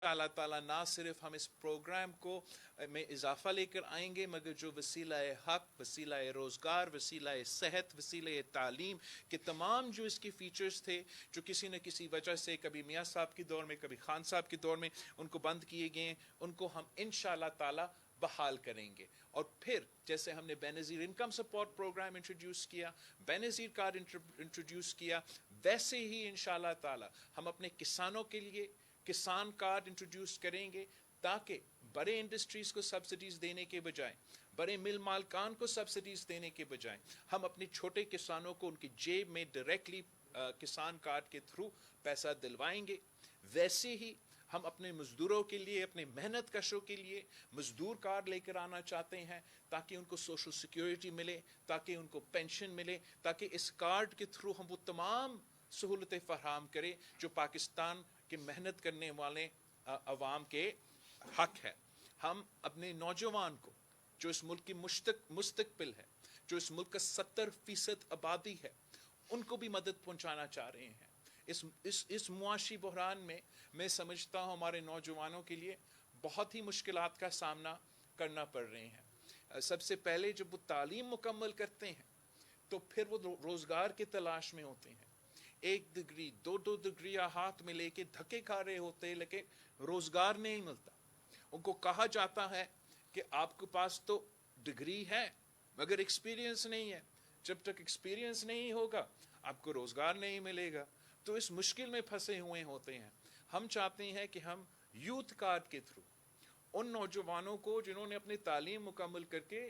اللہ تعالیٰ نہ صرف ہم اس پروگرام کو میں اضافہ لے کر آئیں گے، مگر جو وسیلہ حق، وسیلہ روزگار، وسیلہ صحت، وسیلہ تعلیم کے تمام جو اس کے فیچرز تھے، جو کسی نہ کسی وجہ سے کبھی میاں صاحب کے دور میں، کبھی خان صاحب کے دور میں ان کو بند کیے گئے ہیں، ان کو ہم انشاءاللہ تعالیٰ بحال کریں گے. اور پھر جیسے ہم نے بے نظیر انکم سپورٹ پروگرام انٹروڈیوس کیا، بے نظیر کارڈ انٹروڈیوس کیا، ویسے ہی انشاءاللہ تعالیٰ ہم اپنے کسانوں کے لیے کسان کارڈ انٹروڈیوس کریں گے، تاکہ بڑے انڈسٹریز کو سبسڈیز دینے کے بجائے، بڑے مل مالکان کو سبسڈیز دینے کے بجائے، ہم اپنے چھوٹے کسانوں کو ان کی جیب میں ڈائریکٹلی کسان کارڈ کے تھرو پیسہ دلوائیں گے. ویسے ہی ہم اپنے مزدوروں کے لیے، اپنے محنت کشوں کے لیے مزدور کارڈ لے کر آنا چاہتے ہیں، تاکہ ان کو سوشل سیکیورٹی ملے، تاکہ ان کو پینشن ملے، تاکہ اس کارڈ کے تھرو ہم وہ تمام سہولتیں فراہم کریں جو پاکستان کے محنت کرنے والے عوام کے حق ہے. ہم اپنے نوجوان کو، جو اس ملک کی مستقبل ہے، جو اس ملک کا 70% آبادی ہے، ان کو بھی مدد پہنچانا چاہ رہے ہیں. اس معاشی بحران میں میں سمجھتا ہوں ہمارے نوجوانوں کے لیے بہت ہی مشکلات کا سامنا کرنا پڑ رہے ہیں. سب سے پہلے جب وہ تعلیم مکمل کرتے ہیں تو پھر وہ روزگار کی تلاش میں ہوتے ہیں. 1 ڈگری 2 ڈگریاں ہاتھ میں لے کے دھکے کھا رہے ہوتے ہیں، لیکن روزگار نہیں ملتا. ان کو کہا جاتا ہے کہ آپ کے پاس تو ڈگری ہے مگر ایکسپیرینس نہیں ہے، جب تک ایکسپیرینس نہیں ہوگا آپ کو روزگار نہیں ملے گا. تو اس مشکل میں پھنسے ہوئے ہوتے ہیں. ہم چاہتے ہیں کہ ہم یوتھ کارڈ کے تھرو ان نوجوانوں کو جنہوں نے اپنی تعلیم مکمل کر کے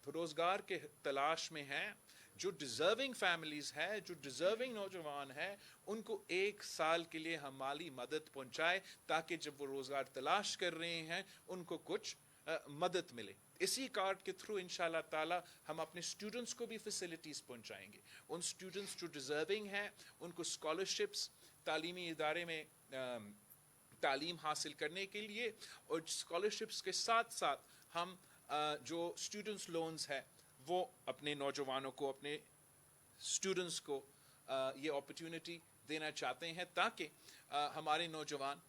روزگار کے تلاش میں ہیں، جو ڈیزرونگ فیملیز ہے، جو ڈیزرونگ نوجوان ہیں، ان کو 1 سال کے لیے ہم مالی مدد پہنچائے، تاکہ جب وہ روزگار تلاش کر رہے ہیں ان کو کچھ مدد ملے. اسی کارڈ کے تھرو انشاءاللہ تعالی ہم اپنے اسٹوڈنٹس کو بھی فیسلٹیز پہنچائیں گے. ان اسٹوڈنٹس جو ڈیزرونگ ہیں ان کو اسکالرشپس تعلیمی ادارے میں تعلیم حاصل کرنے کے لیے، اور اسکالرشپس کے ساتھ ساتھ ہم جو اسٹوڈنٹس لونز ہے وہ اپنے نوجوانوں کو، اپنے اسٹوڈنٹس کو یہ اپرچونٹی دینا چاہتے ہیں، تاکہ ہمارے نوجوان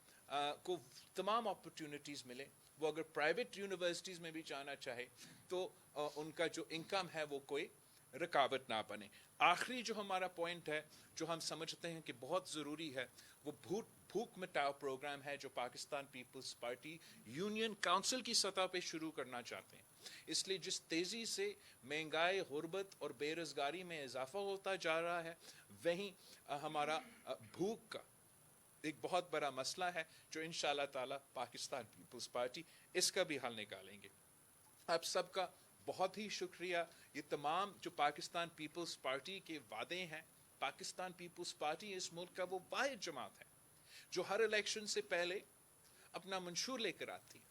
کو تمام اپرچونٹیز ملے. وہ اگر پرائیویٹ یونیورسٹیز میں بھی جانا چاہے تو ان کا جو انکم ہے وہ کوئی رکاوٹ نہ بنے. آخری جو ہمارا پوائنٹ ہے جو ہم سمجھتے ہیں کہ بہت ضروری ہے، وہ بھوک مٹاؤ پروگرام ہے جو پاکستان پیپلز پارٹی یونین کونسل کی سطح پہ شروع کرنا چاہتے ہیں. اس لیے جس تیزی سے مہنگائی، غربت اور بے روزگاری میں اضافہ ہوتا جا رہا ہے، وہیں ہمارا بھوک کا ایک بہت بڑا مسئلہ ہے جو انشاءاللہ تعالی پاکستان پیپلز پارٹی اس کا بھی حل نکالیں گے. آپ سب کا بہت ہی شکریہ. یہ تمام جو پاکستان پیپلز پارٹی کے وعدے ہیں، پاکستان پیپلز پارٹی اس ملک کا وہ واحد جماعت ہے جو ہر الیکشن سے پہلے اپنا منشور لے کر آتی ہے،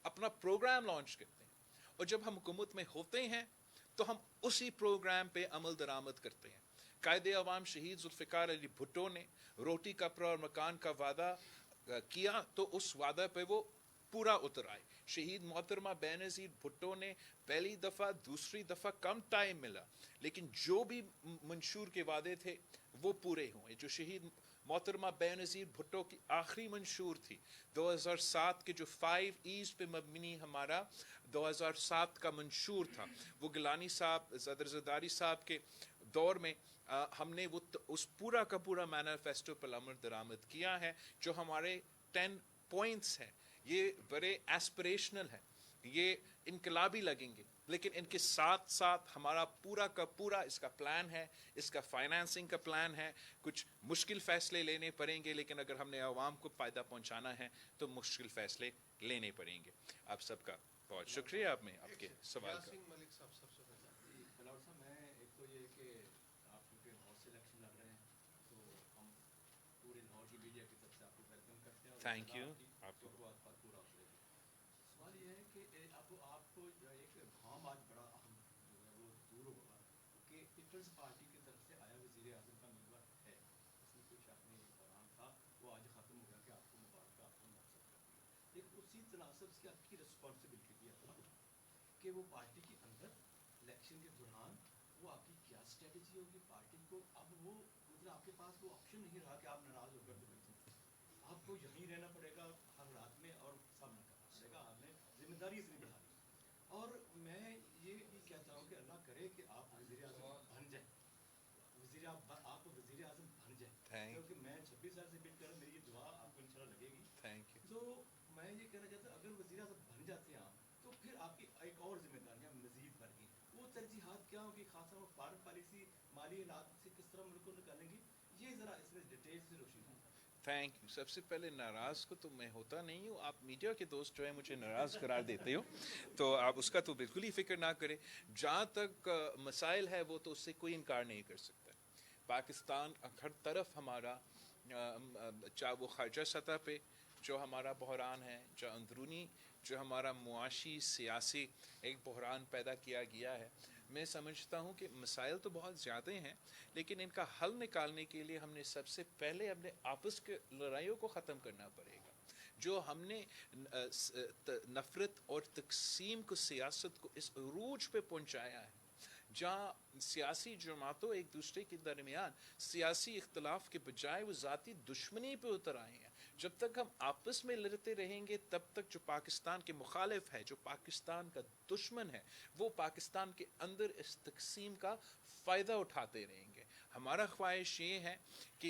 اپنا پروگرام لانچ کرتے ہیں، اور جب ہم حکومت میں ہوتے ہیں تو ہم اسی پروگرام پہ عمل درآمد کرتے ہیں. قائد عوام شہید ذوالفقار علی بھٹو نے روٹی کپڑا اور مکان کا وعدہ کیا تو اس وعدہ پہ وہ پورا اتر آئے. شہید محترمہ بے نظیر بھٹو نے پہلی دفعہ، دوسری دفعہ کم ٹائم ملا، لیکن جو بھی منشور کے وعدے تھے وہ پورے ہوئے. جو شہید محترمہ بے نظیر بھٹو کی آخری منشور تھی 2007 کے جو 5 ایز پہ مبنی ہمارا 2007 کا منشور تھا، وہ گیلانی صاحب، صدر زرداری صاحب کے دور میں ہم نے وہ اس پورا کا پورا مینیفیسٹو پر عمل درآمد کیا ہے. جو ہمارے 10 پوائنٹس ہیں یہ بڑے ایسپریشنل ہیں، یہ انقلابی لگیں گے، لیکن ان کے ساتھ ساتھ ہمارا پورا کا پورا اس کا پلان ہے، اس کا فائنانسنگ کا پلان ہے. کچھ مشکل فیصلے لینے پڑیں گے، لیکن اگر ہم نے عوام کو فائدہ پہنچانا ہے تو مشکل فیصلے لینے پڑیں گے. آپ سب کا بہت شکریہ. آپ میں آپ کے سوال کا تھینک یو. آپ کو سوال یہ ہے کہ آپ کو ایک کام آج بڑا اہم جو ہے وہ دور ہوگا کہ پیپلز پارٹی کی طرف سے آیا وزیر اعظم کا امیدوار ہے، اس میں کوئی شک نہیں دوران تھا، وہ آج ختم ہو گیا کہ آپ کو مبارک آپ کو نامزد کر دیا. لیکن اسی تناسب سے آپ کی رسپانسبلٹی بھی ہے کہ وہ پارٹی کے اندر الیکشن کے دوران وہ آپ کی کیا اسٹریٹجی ہوگی پارٹی کو. اب وہ مطلب آپ کے پاس وہ آپشن نہیں رہا کہ آپ ناراض ہو کر آپ کو یہیں رہنا پڑے گا ہر رات میں ذمہ داری اتنی بڑھا دی. اور میں یہ بھی کہتا ہوں کہ اللہ کرے کہ آپ وزیر اعظم بن جائیں, آپ وزیر اعظم بن جائیں, کیونکہ میں 26 سال سے ویٹ کر رہا ہوں, میری یہ دعا آپ کو انشاءاللہ لگے گی. Thank you. تو میں یہ کہنا چاہتا ہوں اگر وزیر اعظم بن جاتے ہیں آپ, تو پھر آپ کی ایک اور ذمہ داریاں مزید بڑھ گئیں. وہ ترجیحات کیا ہوں گی, خاص طور پر فارن پالیسی, مالی حالات سے کس طرح ملک کو نکالیں گی, یہ ذرا اس میں ڈیٹیل سے روشنی ڈالیں. Thank you. سب سے پہلے ناراض کو تو میں ہوتا نہیں ہوں, آپ میڈیا کے دوست جو ہیں مجھے ناراض قرار دیتے ہو, تو آپ اس کا تو بالکل ہی فکر نہ کریں. جہاں تک مسائل ہے وہ تو اس سے کوئی انکار نہیں کر سکتا. پاکستان ہر طرف ہمارا, چاہے وہ خارجہ سطح پہ جو ہمارا بحران ہے, جو اندرونی جو ہمارا معاشی سیاسی ایک بحران پیدا کیا گیا ہے, میں سمجھتا ہوں کہ مسائل تو بہت زیادہ ہیں, لیکن ان کا حل نکالنے کے لیے ہم نے سب سے پہلے اپنے آپس کے لڑائیوں کو ختم کرنا پڑے گا. جو ہم نے نفرت اور تقسیم کو, سیاست کو اس عروج پہ پہنچایا ہے, جہاں سیاسی جماعتوں ایک دوسرے کے درمیان سیاسی اختلاف کے بجائے وہ ذاتی دشمنی پہ اتر آئے ہیں. جب تک ہم آپس میں لڑتے رہیں گے تب تک جو پاکستان کے مخالف ہے, جو پاکستان کا دشمن ہے, وہ پاکستان کے اندر اس تقسیم کا فائدہ اٹھاتے رہیں گے. ہمارا خواہش یہ ہے کہ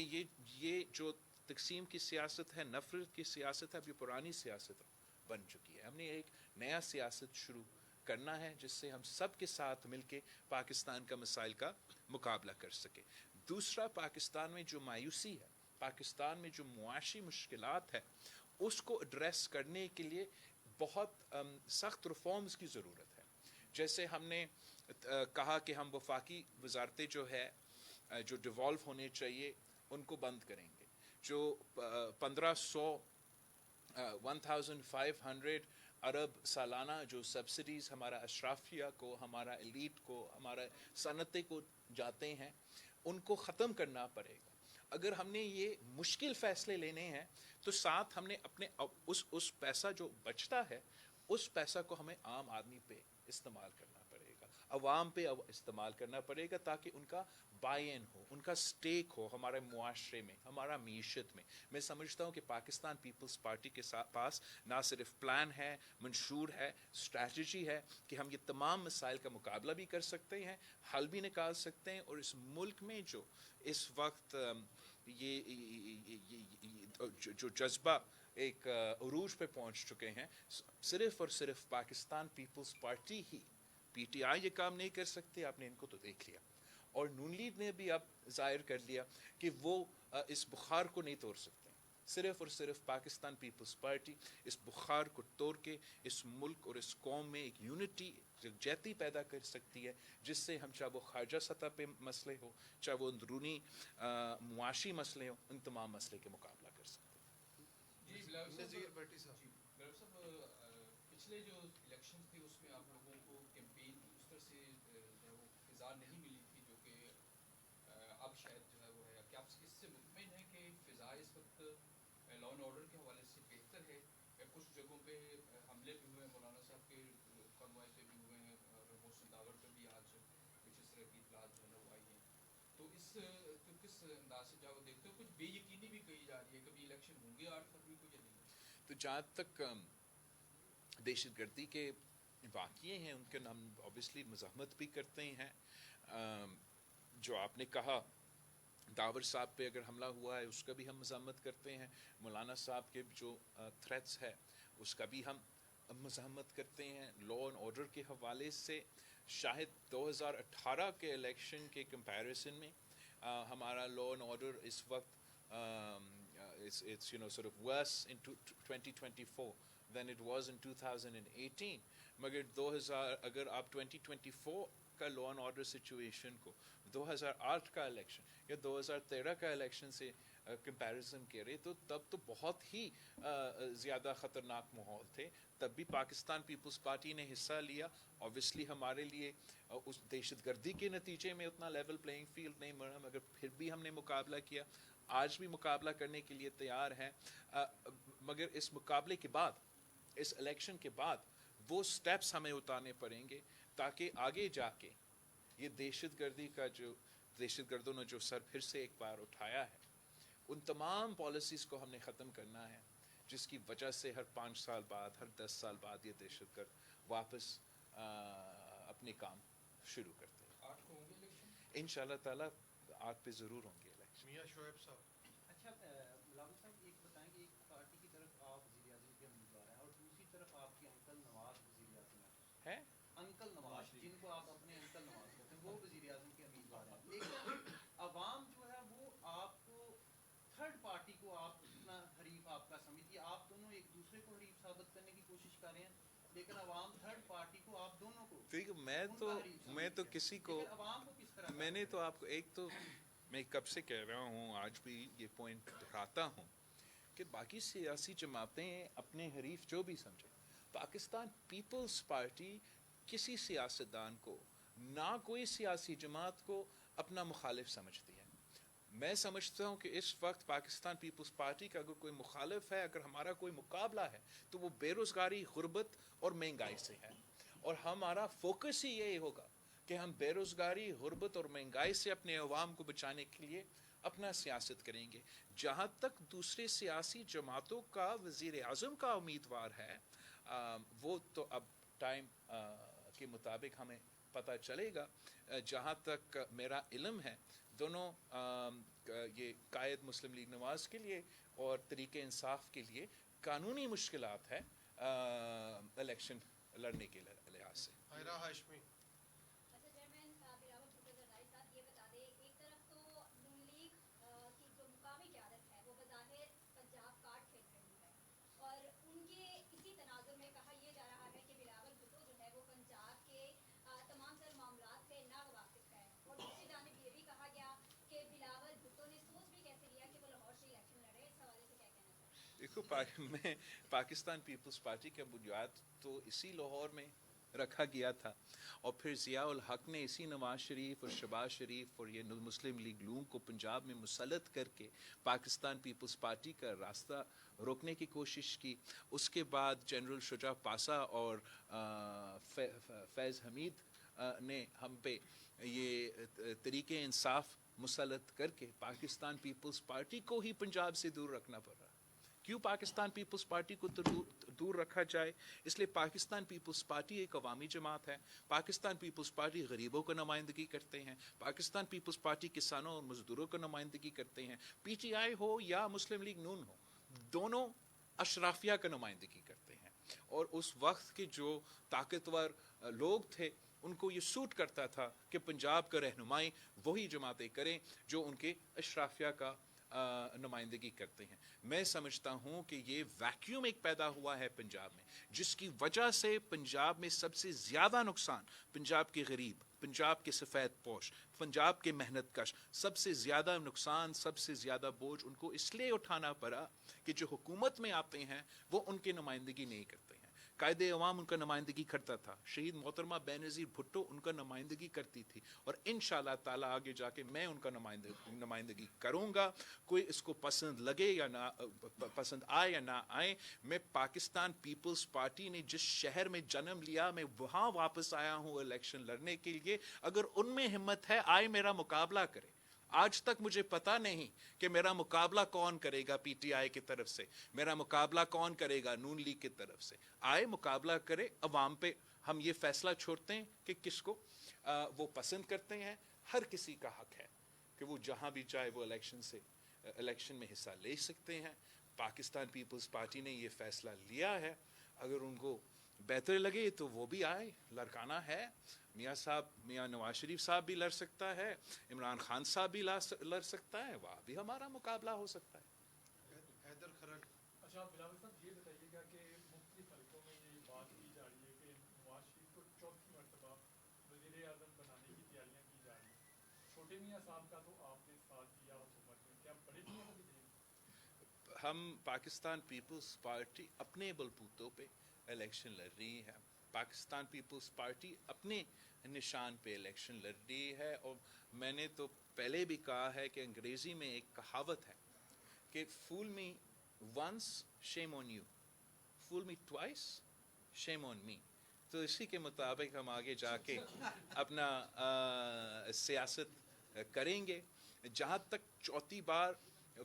یہ جو تقسیم کی سیاست ہے, نفرت کی سیاست ہے, اب یہ پرانی سیاست بن چکی ہے. ہم نے ایک نیا سیاست شروع کرنا ہے جس سے ہم سب کے ساتھ مل کے پاکستان کا مسائل کا مقابلہ کر سکے. دوسرا, پاکستان میں جو مایوسی ہے, پاکستان میں جو معاشی مشکلات ہے, اس کو ایڈریس کرنے کے لیے بہت سخت ریفارمز کی ضرورت ہے. جیسے ہم نے کہا کہ ہم وفاقی وزارتیں جو ہے جو ڈیوالو ہونے چاہیے ان کو بند کریں گے. جو 1500 ارب سالانہ جو سبسڈیز ہمارا اشرافیہ کو, ہمارا ایلیٹ کو, ہمارا صنعتیں کو جاتے ہیں, ان کو ختم کرنا پڑے گا. اگر ہم نے یہ مشکل فیصلے لینے ہیں تو ساتھ ہم نے اپنے اس پیسہ جو بچتا ہے, اس پیسہ کو ہمیں عام آدمی پہ استعمال کرنا پڑے گا, عوام پہ استعمال کرنا پڑے گا, تاکہ ان کا بائی ان ہو, ان کا سٹیک ہو ہمارے معاشرے میں, ہمارا معیشت میں. میں سمجھتا ہوں کہ پاکستان پیپلز پارٹی کے پاس نہ صرف پلان ہے, منشور ہے, اسٹریٹجی ہے کہ ہم یہ تمام مسائل کا مقابلہ بھی کر سکتے ہیں, حل بھی نکال سکتے ہیں. اور اس ملک میں جو اس وقت جو جذبہ ایک عروج پہ پہنچ چکے ہیں, صرف اور صرف پاکستان پیپلز پارٹی ہی, پی ٹی آئی یہ کام نہیں کر سکتے. آپ نے ان کو تو دیکھ لیا, اور نون لیگ نے بھی اب ظاہر کر لیا کہ وہ اس بخار کو نہیں توڑ سکتے. صرف اور صرف پاکستان پیپلز پارٹی اس بخار کو توڑ کے اس ملک اور اس قوم میں ایک یونٹی, یکجہتی پیدا کر سکتی ہے, جس سے ہم چاہے وہ خارجہ سطح پہ مسئلے ہو, چاہے وہ اندرونی معاشی مسئلے ہوں, ان تمام مسئلے کے مقابلہ کر سکتے ہیں. نذیر بھٹی صاحب, پچھلے جو الیکشن تھے اس میں آپ لوگوں کو کیمپین کی اس طرح سے وہ فضا نہیں ملی تھی جو کہ اب شاید جو ہے وہ ہے. کیا آپ اس سے مطمئن ہیں کہ فضا اس وقت لا اینڈ آرڈر کے حوالے سے بہتر ہے؟ کچھ جگہوں پہ حملے بھی ہوئے ہیں, مولانا صاحب کے کنوائے پہ بھی ہوئے ہیں, اور محسن داور پہ بھی آج کچھ اس طرح کی اطلاعات جو ہے وہ آئی ہیں. تو اس کس انداز سے جب دیکھتے ہو کچھ بے یقینی بھی کہی جا رہی ہے, کبھی الیکشن ہوں گے 8 فروری کو یا نہیں؟ تو جہاں تک دہشت گردی کے واقعے ہیں, ان کے ہم اوبیسلی مزاحمت بھی کرتے ہیں. جو آپ نے کہا داور صاحب پہ اگر حملہ ہوا ہے اس کا بھی ہم مزاحمت کرتے ہیں. مولانا صاحب کے جو تھریٹس ہے اس کا بھی ہم مزاحمت کرتے ہیں. لا اینڈ آرڈر کے حوالے سے شاید 2018 کے الیکشن کے کمپیریزن میں ہمارا لا اینڈ آرڈر اس وقت it's sort of worse in 2024 than it was in 2018. مگر 2000 اگر آپ 2024 کا لا اینڈ آرڈر سچویشن کو 2008 کا الیکشن یا 2013 کا الیکشن سے کمپیریزن کرے تو تب تو بہت ہی زیادہ خطرناک ماحول تھے. تب بھی پاکستان پیپلز پارٹی نے حصہ لیا. اوبیسلی ہمارے لیے اس دہشت گردی کے نتیجے میں اتنا لیول پلینگ فیلڈ نہیں بنا, مگر پھر بھی ہم نے مقابلہ کیا. آج بھی مقابلہ کرنے کے لیے تیار ہیں. مگر اس مقابلے کے بعد, اس الیکشن کے بعد وہ سٹیپس ہمیں اٹھانے پڑیں گے تاکہ آگے جا کے یہ دہشت گردی کا جو دہشت گردوں نے جو سر پھر سے ایک بار اٹھایا ہے, ان تمام پالیسیز کو ہم نے ختم کرنا ہے. جس کی وجہ سے ہر 5 سال بعد ہر 10 سال بعد یہ دہشت گرد واپس اپنے کام شروع کرتے ہیں. 8 کو ہوں گے الیکشن انشاءاللہ تعالیٰ 8 پہ ضرور ہوں گے الیکشن. میاں شعیب صاحب. اچھا بلاول صاحب ایک بتائیں کہ ایک پارٹی کی طرف آپ وزیر اعظم کے امیدوار ہیں اور دوسری طرف آپ کے انکل نواز وزیر اعظم ہے انکل نواز جن کو آپ اپنے انکل نواز کہتے ہیں وہ وزیر اعظم کے امیدوار ہیں لیکن عوام جو ہے وہ آپ کو تھرڈ پارٹی کو آپ اپنا حریف آپ کا سمجھتی ہے. آپ دونوں ایک دوسرے کو حریف ثابت کرنے کی کوشش کر رہے ہیں لیکن عوام تھرڈ پارٹی کو آپ دونوں کو میں تو کسی کو عوام کو کس طرح میں نے تو آپ کو ایک تو میں کب سے کہہ رہا ہوں آج بھی یہ پوائنٹ دکھاتا ہوں کہ باقی سیاسی جماعتیں اپنے حریف جو بھی سمجھیں, پاکستان پیپلز پارٹی کسی سیاستدان کو نہ کوئی سیاسی جماعت کو اپنا مخالف سمجھتی ہے. میں سمجھتا ہوں کہ اس وقت پاکستان پیپلز پارٹی کا اگر کوئی مخالف ہے, اگر ہمارا کوئی مقابلہ ہے تو وہ بے روزگاری, غربت اور مہنگائی سے ہے. اور ہمارا فوکس ہی یہی ہوگا کہ ہم بے روزگاری, غربت اور مہنگائی سے اپنے عوام کو بچانے کے لیے اپنا سیاست کریں گے. جہاں تک دوسرے سیاسی جماعتوں کا وزیر اعظم کا امیدوار ہے, وہ تو اب ٹائم کے مطابق ہمیں پتہ چلے گا. جہاں تک میرا علم ہے دونوں یہ قائد مسلم لیگ نواز کے لیے اور طریق انصاف کے لیے قانونی مشکلات ہے الیکشن لڑنے کے لحاظ سے. حائرہ ہاشمی. اچھا چیئرمین بلاول بھٹو زرداری صاحب یہ بتا دیں, ایک طرف تو نون لیگ کی جو مقامی قیادت ہے وہ بظاہر پنجاب کارڈ کھیل رہی ہے اور ان کے اسی تناظر میں کہا یہ جا رہا ہے کہ بلاول بھٹو جو ہے وہ پنجاب کے تمام تر معاملات سے ناواقف ہے. اور دوسری جانب یہ بھی کہا گیا کہ بلاول بھٹو نے سوچ بھی کیسے لیا کہ وہ لاہور سے الیکشن لڑے. اس حوالے سے کیا کہنا چاہتے ہیں؟ دیکھو میں پاکستان پیپلز پارٹی کا بنیاد تو اسی لاہور میں رکھا گیا تھا اور پھر ضیاء الحق نے اسی نواز شریف اور شہباز شریف اور یہ مسلم لیگ نون کو پنجاب میں مسلط کر کے پاکستان پیپلز پارٹی کا راستہ روکنے کی کوشش کی. اس کے بعد جنرل شجاع پاسا اور فیض حمید نے ہم پہ یہ طریق انصاف مسلط کر کے پاکستان پیپلز پارٹی کو ہی پنجاب سے دور رکھنا پڑ رہا. کیوں پاکستان پیپلز پارٹی کو دور رکھا جائے؟ اس لیے پاکستان پیپلز پارٹی ایک عوامی جماعت ہے. پاکستان پیپلز پارٹی غریبوں کو نمائندگی کرتے ہیں. پاکستان پیپلز پارٹی کسانوں اور مزدوروں کو نمائندگی کرتے ہیں. پی ٹی آئی ہو یا مسلم لیگ نون ہو, دونوں اشرافیہ کا نمائندگی کرتے ہیں. اور اس وقت کے جو طاقتور لوگ تھے ان کو یہ سوٹ کرتا تھا کہ پنجاب کا رہنمائی وہی جماعتیں کریں جو ان کے اشرافیہ کا نمائندگی کرتے ہیں. میں سمجھتا ہوں کہ یہ ویکیوم ایک پیدا ہوا ہے پنجاب میں, جس کی وجہ سے پنجاب میں سب سے زیادہ نقصان پنجاب کے غریب, پنجاب کے سفید پوش, پنجاب کے محنت کش, سب سے زیادہ نقصان, سب سے زیادہ بوجھ ان کو اس لیے اٹھانا پڑا کہ جو حکومت میں آتے ہیں وہ ان کی نمائندگی نہیں کرتے ہیں. قائد عوام ان کا نمائندگی کرتا تھا, شہید محترمہ بینظیر بھٹو ان کا نمائندگی کرتی تھی, اور انشاءاللہ تعالیٰ آگے جا کے میں ان کا نمائندگی کروں گا. کوئی اس کو پسند لگے یا نہ پسند آئے یا نہ آئے, میں پاکستان پیپلز پارٹی نے جس شہر میں جنم لیا میں وہاں واپس آیا ہوں الیکشن لڑنے کے لیے. اگر ان میں ہمت ہے آئے میرا مقابلہ کرے. آج تک مجھے پتا نہیں کہ میرا مقابلہ کون کرے گا پی ٹی آئی کی طرف سے, میرا مقابلہ کون کرے گا نون لیگ کی طرف سے. آئے مقابلہ کرے, عوام پہ ہم یہ فیصلہ چھوڑتے ہیں کہ کس کو وہ پسند کرتے ہیں. ہر کسی کا حق ہے کہ وہ جہاں بھی چاہے وہ الیکشن میں حصہ لے سکتے ہیں. پاکستان پیپلز پارٹی نے یہ فیصلہ لیا ہے, اگر ان کو بہتر لگے تو وہ بھی آئے, لڑکانا ہے. میاں نواز شریف صاحب بھی لڑ سکتا ہے, عمران خان صاحب بھی لڑ سکتا ہے, وہاں بھی ہمارا مقابلہ ہو سکتا ہے. حیدر خرٹ. اچھا بلاول صاحب یہ بتائیے گا کہ مختلف حلقوں میں یہ بات کی جا رہی ہے کہ نواز شریف کو چوتھی مرتبہ وزیر اعظم بنانے کی تیاریاں کی جا رہی ہیں. چھوٹے میاں صاحب کا تو آپ نے ساتھ دیا حکومت میں, کیا بڑے میاں کا بھی دیں گے؟ ہم پاکستان پیپلز پارٹی اپنے بلبوتوں پہ الیکشن لڑ رہی ہے. پاکستان پیپلز پارٹی اپنے نشان پہ الیکشن لڑ رہی ہے. اور میں نے تو پہلے بھی کہا ہے کہ انگریزی میں ایک کہاوت ہے کہ فول me once shame on you, fool me twice شیم آن می. تو اسی کے مطابق ہم آگے جا کے اپنا سیاست کریں گے. جہاں تک چوتھی بار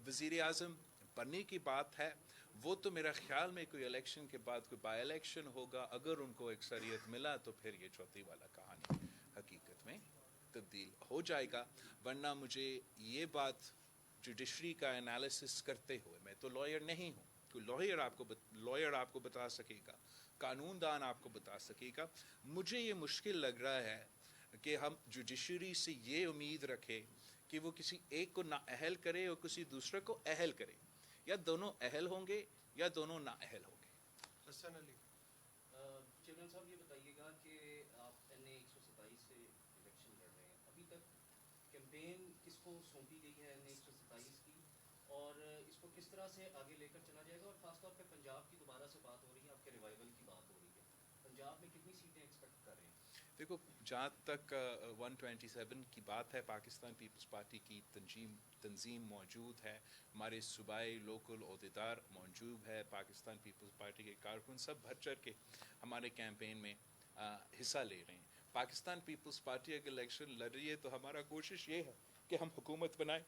وزیر اعظم بننے کی بات ہے, وہ تو میرا خیال میں کوئی الیکشن کے بعد کوئی بائی الیکشن ہوگا, اگر ان کو اکثریت ملا تو پھر یہ چوتھی والا کہانی حقیقت میں تبدیل ہو جائے گا. ورنہ مجھے یہ بات جوڈیشری کا انالیسس کرتے ہوئے, میں تو لائر نہیں ہوں, کوئی لائر آپ کو بتا سکے گا, قانون دان آپ کو بتا سکے گا, مجھے یہ مشکل لگ رہا ہے کہ ہم جوڈیشری سے یہ امید رکھے کہ وہ کسی ایک کو نااہل کرے اور کسی دوسرے کو اہل کرے. یا دونوں اہل ہوں گے یا دونوں نااہل ہوں گے. حسن علی. چیئرمین صاحب یہ بتائیے گا کہ آپ این اے 127 سے الیکشن لڑ رہے ہیں, ابھی تک کیمپین کس کو سونپی گئی ہے این اے 127 کی, اور اس کو کس طرح سے آگے لے کر چلا جائے گا؟ اور خاص طور پہ پنجاب کی دوبارہ سے بات ہو رہی ہے, آپ کے ریوائول کی بات ہو رہی ہے, پنجاب میں کتنی سیٹیں ایکسپیکٹ کر رہے ہیں؟ دیکھو, جہاں تک 127 کی بات ہے, پاکستان پیپلز پارٹی کی تنظیم موجود ہے, ہمارے صوبائی لوکل عہدیدار موجود ہے, پاکستان پیپلز پارٹی کے کارکن سب بڑھ چڑھ کے ہمارے کیمپین میں حصہ لے رہے ہیں. پاکستان پیپلز پارٹی اگر الیکشن لڑ رہی ہے تو ہمارا کوشش یہ ہے کہ ہم حکومت بنائیں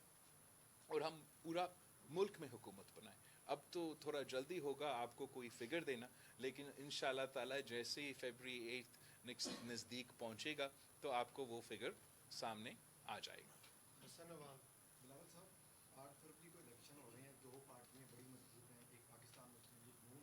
اور ہم پورا ملک میں حکومت بنائیں. اب تو تھوڑا جلدی ہوگا آپ کو کوئی فگر دینا, لیکن انشاءاللہ تعالی جیسے ہی فیبری 8 نزدیک پہنچے گا تو آپ کو وہ فگر سامنے آ جائے گا. حسن عوام. بلاول صاحب 8 فروری کو الیکشن ہو رہے ہیں, دو پارٹیاں بڑی مضبوط ہیں, ایک پاکستان مسلم لیگ نون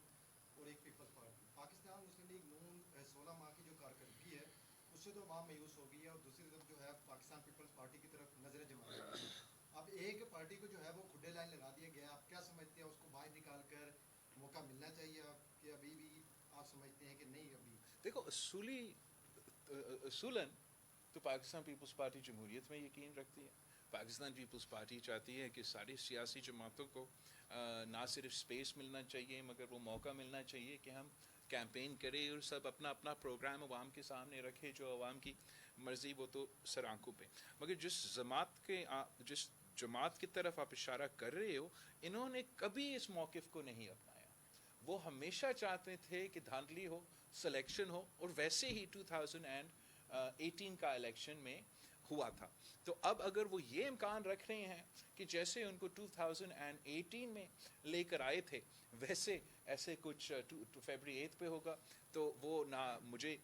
اور ایک پیپلز پارٹی. پاکستان مسلم لیگ نون 16 ماہ کی جو کارکردگی ہے اس سے تو عوام مایوس ہو گئی ہے, اور دوسری طرف جو ہے پاکستان پیپلز پارٹی کی طرف نظریں جمائی ہیں. اب ایک پارٹی کو جو ہے وہ کھڈے لائن لگا دیا گیا ہے, آپ کیا سمجھتے ہیں اس کو باہر نکال کر موقع ملنا چاہیے آپ کہ ابھی بھی آپ سمجھتے ہیں کہ نہیں؟ ابھی دیکھو, اصولاً تو پاکستان پیپلز پارٹی جمہوریت میں یقین رکھتی ہے. پاکستان پیپلز پارٹی چاہتی ہے کہ ساری سیاسی جماعتوں کو نہ صرف سپیس ملنا چاہیے مگر وہ موقع ملنا چاہیے کہ ہم کیمپین کریں اور سب اپنا اپنا پروگرام عوام کے سامنے رکھے, جو عوام کی مرضی وہ تو سر آنکھوں پہ. مگر جس جماعت کی طرف آپ اشارہ کر رہے ہو, انہوں نے کبھی اس موقف کو نہیں اپنایا. وہ ہمیشہ چاہتے تھے کہ دھاندلی ہو, سلیکشن ہو, اور ویسے ہی 2018 کا الیکشن میں ہوا تھا. تو اب اگر وہ یہ امکان رکھ رہے ہیں کہ جیسے ان کو 2018 میں لے کر آئے تھے ویسے ایسے کچھ فیبری 8 پہ ہوگا, تو وہ نہ مجھے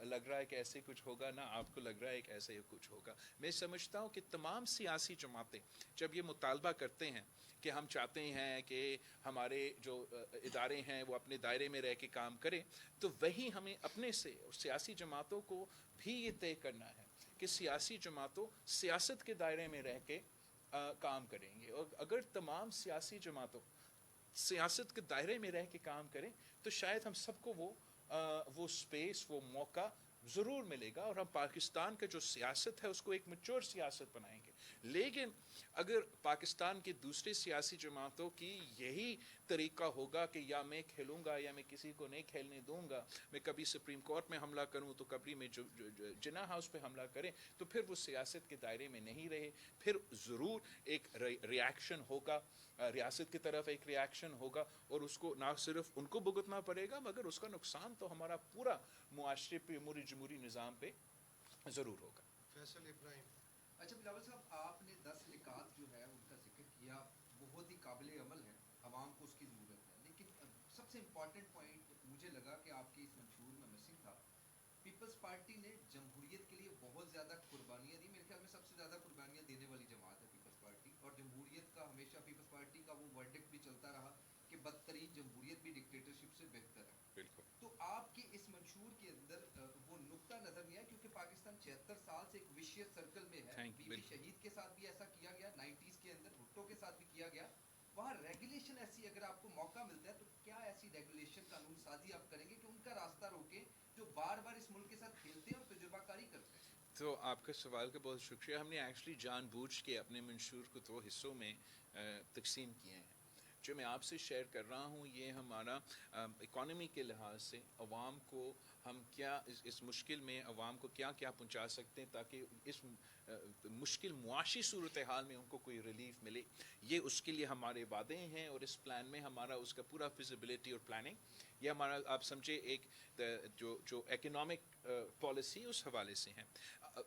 لگ رہا ہے کہ ایسے کچھ ہوگا, نہ آپ کو لگ رہا ہے کہ ایسے کچھ ہوگا. میں سمجھتا ہوں کہ تمام سیاسی جماعتیں جب یہ مطالبہ کرتے ہیں کہ ہم چاہتے ہیں کہ ہمارے جو ادارے ہیں وہ اپنے دائرے میں رہ کے کام کریں, تو وہی ہمیں اپنے سے اور سیاسی جماعتوں کو بھی یہ طے کرنا ہے کہ سیاسی جماعتوں سیاست کے دائرے میں رہ کے کام کریں گے. اور اگر تمام سیاسی جماعتوں سیاست کے دائرے میں رہ کے کام کریں تو شاید ہم سب کو وہ سپیس, وہ موقع ضرور ملے گا, اور ہم پاکستان کا جو سیاست ہے اس کو ایک میچور سیاست بنائیں گے. لیکن اگر پاکستان کی دوسری سیاسی جماعتوں کی یہی طریقہ ہوگا کہ یا میں کھیلوں گا یا میں کسی کو نہیں کھیلنے دوں گا, میں کبھی سپریم کورٹ میں حملہ کروں تو کبھی میں جناح ہاؤس پہ حملہ کریں, تو پھر وہ سیاست کے دائرے میں نہیں رہے. پھر ضرور ایک ریاکشن ہوگا, ریاست کی طرف ایک ریاکشن ہوگا, اور اس کو نہ صرف ان کو بھگتنا پڑے گا مگر اس کا نقصان تو ہمارا پورا معاشرے پہ, جمہوری نظام پہ ضرور ہوگا. فیصل ابراہیم. اچھا بلاول صاحب, آپ نے 10 نکات جو ہے ان کا ذکر کیا, بہت ہی قابل عمل ہے, عوام کو اس کی ضرورت ہے, لیکن سب سے امپورٹنٹ پوائنٹ مجھے لگا کہ آپ کی اس منشور میں مسنگ تھا. پیپلز پارٹی نے جمہوریت کے لیے بہت زیادہ قربانیاں دی, میرے خیال میں سب سے زیادہ قربانیاں دینے والی جماعت ہے پیپلز پارٹی, اور جمہوریت کا ہمیشہ پیپلز پارٹی کا وہ ورڈکٹ بھی چلتا رہا کہ بدترین جمہوریت بھی ڈکٹیٹرشپ سے بہتر ہے. بالکل. تو آپ کے اس منشور کے اندر وہ نقطہ نظر نہیں آیا, کیونکہ پاکستان 76 سال سے ایک وشیس سرکل میں ہے. بی بی شہید کے ساتھ بھی ایسا کیا گیا, 90s کے اندر بھٹو کے ساتھ بھی کیا گیا. وہاں ریگولیشن ایسی, اگر آپ کو موقع ملتا ہے تو کیا ایسی ریگولیشن قانون سازی آپ کریں گے کہ ان کا راستہ روکیں جو بار بار اس ملک کے ساتھ کھیلتے ہیں اور تجربہ کاری کرتے ہیں؟ تو آپ کا سوال کا بہت شکریہ. ہم نے ایکچولی جان بوجھ کے اپنے منشور کو 2 حصوں میں تقسیم کیے ہیں. جو میں آپ سے شیئر کر رہا ہوں یہ ہمارا اکانومی کے لحاظ سے عوام کو ہم کیا اس مشکل میں عوام کو کیا کیا پہنچا سکتے ہیں تاکہ اس مشکل معاشی صورتحال میں ان کو کوئی ریلیف ملے. یہ اس کے لیے ہمارے وعدے ہیں, اور اس پلان میں ہمارا اس کا پورا فیزیبلٹی اور پلاننگ یہ ہمارا آپ سمجھے ایک جو اکنامک پالیسی اس حوالے سے ہیں.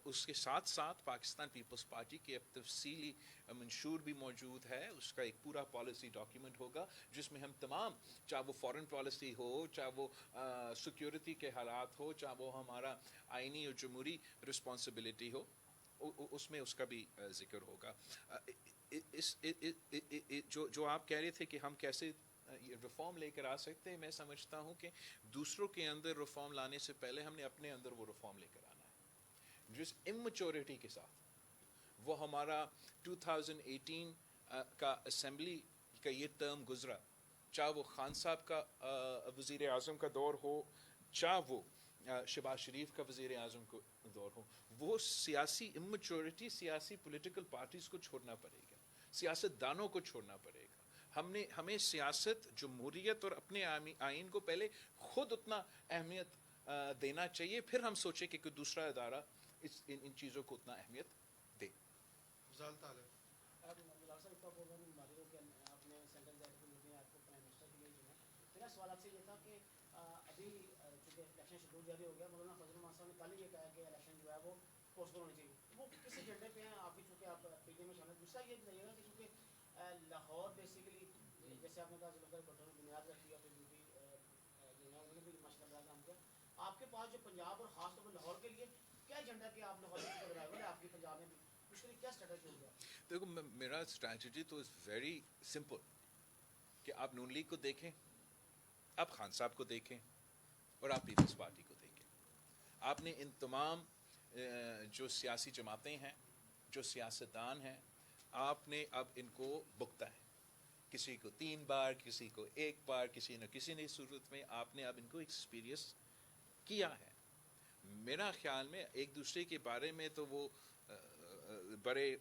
اس کے ساتھ ساتھ پاکستان پیپلز پارٹی کے ایک تفصیلی منشور بھی موجود ہے. اس کا ایک پورا پالیسی ڈاکیومنٹ ہوگا جس میں ہم تمام, چاہے وہ فارن پالیسی ہو, چاہے وہ سیکیورٹی کے حالات ہو, چاہے وہ ہمارا آئینی اور جمہوری رسپانسبلٹی ہو, اس میں اس کا بھی ذکر ہوگا. جو آپ کہہ رہے تھے کہ ہم کیسے ریفارم لے کر آ سکتے ہیں, میں سمجھتا ہوں کہ دوسروں کے اندر ریفارم لانے سے پہلے ہم نے اپنے اندر وہ ریفارم لے کر آنا ہے. جس امچورٹی کے ساتھ وہ ہمارا 2018 کا اسمبلی کا یہ ٹرم گزرا, چاہے وہ خان صاحب کا وزیر اعظم کا دور ہو, چاہے وہ شہباز شریف کا وزیر اعظم کا دور ہو, وہ سیاسی امچورٹی سیاسی پولیٹیکل پارٹیز کو چھوڑنا پڑے گا, سیاست دانوں کو چھوڑنا پڑے گا. ہمیں سیاست, جمہوریت اور اپنے آئین کو پہلے خود اتنا اہمیت دینا چاہیے, پھر ہم سوچیں کہ کوئی دوسرا ادارہ ان چیزوں کو اتنا اہمیت دے. افضال طالب. میرا سوال آپ سے یہ تھا کہ ابھی چونکہ الیکشن شیڈول جاری ہو گیا, مولانا فضل الرحمان صاحب نے کل ہی یہ کہا کہ الیکشن جو ہے وہ پوسٹ پون ہونی چاہیے. وہ کس ایجنڈے پہ ہیں آپ کی, چونکہ آپ پی ٹی ایم میں شامل. دوسرا یہ بتائیے گا کہ چونکہ لاہور بیسیکلی جیسے آپ نے کہا ضلع بھٹو نے بنیاد رکھی, اور پھر ڈیوٹی جو ہے انہوں نے بھی ماشاء اللہ کام کیا. آپ کے پاس جو پنجاب اور خاص طور پر لاہور کے لیے کیا ایجنڈا کہ آپ لاہور میں ریوائول ہے آپ کی پنجاب میں بھی, اس کے لیے کیا اسٹریٹجی ہوگا؟ دیکھو میرا اسٹریٹجی تو ویری سمپل, کہ آپ نون لیگ کو دیکھیں, آپ خان صاحب کو دیکھیں, اور آپ پیپلز پارٹی کو دیکھیں. آپ نے ان تمام جو سیاسی جماعتیں ہیں, جو سیاستدان ہیں, آپ نے اب ان کو بکتا ہے, کسی کو 3 بار, کسی کو 1 بار, کسی نہ کسی نے صورت میں آپ نے اب ان کو ایکسپیرینس کیا ہے. میرا خیال میں ایک دوسرے کے بارے میں تو وہ بڑے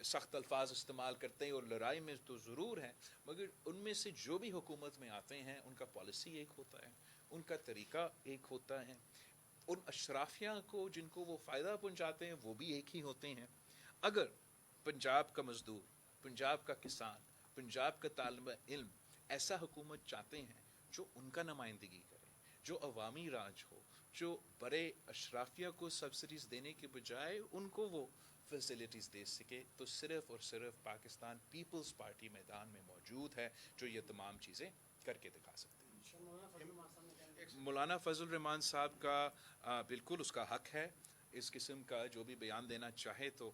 سخت الفاظ استعمال کرتے ہیں اور لڑائی میں تو ضرور ہیں, مگر ان میں سے جو بھی حکومت میں آتے ہیں ان کا پالیسی ایک ہوتا ہے, ان کا طریقہ ایک ہوتا ہے, ان اشرافیہ کو جن کو وہ فائدہ پہنچاتے ہیں وہ بھی ایک ہی ہوتے ہیں. اگر پنجاب کا مزدور, پنجاب کا کسان, پنجاب کا طالب علم ایسا حکومت چاہتے ہیں جو ان کا نمائندگی کرے, جو عوامی راج ہو, جو بڑے اشرافیہ کو سبسڈیز دینے کے بجائے ان کو وہ فیسلٹیز دے سکے, تو صرف اور صرف پاکستان پیپلز پارٹی میدان میں موجود ہے جو یہ تمام چیزیں کر کے دکھا سکتے ہیں. مولانا فضل الرحمان صاحب کا بالکل اس کا حق ہے, اس قسم کا جو بھی بیان دینا چاہے تو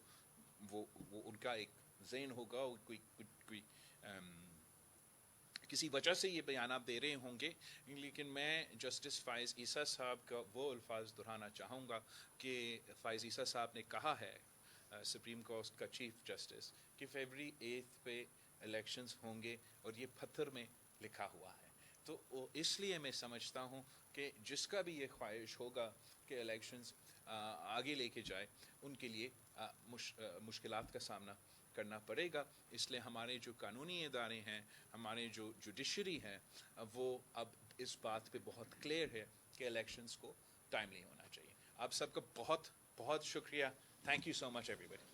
وہ ان کا ایک ذہن ہوگا, کوئی کسی وجہ سے یہ بیانات دے رہے ہوں گے. لیکن میں جسٹس فائز عیسیٰ صاحب کا وہ الفاظ دہرانا چاہوں گا کہ فائز عیسیٰ صاحب نے کہا ہے, سپریم کورٹ کا چیف جسٹس, کہ فیبری 8 پہ الیکشنز ہوں گے, اور یہ پتھر میں لکھا ہوا ہے. تو اس لیے میں سمجھتا ہوں کہ جس کا بھی یہ خواہش ہوگا کہ الیکشنز آگے لے کے جائے, ان کے لیے مشکلات کا سامنا کرنا پڑے گا. اس لیے ہمارے جو قانونی ادارے ہیں, ہمارے جو جوڈیشری ہیں, وہ اب اس بات پہ بہت کلیئر ہے کہ الیکشنز کو ٹائملی ہونا چاہیے. آپ سب کا بہت بہت شکریہ. Thank you so much every body.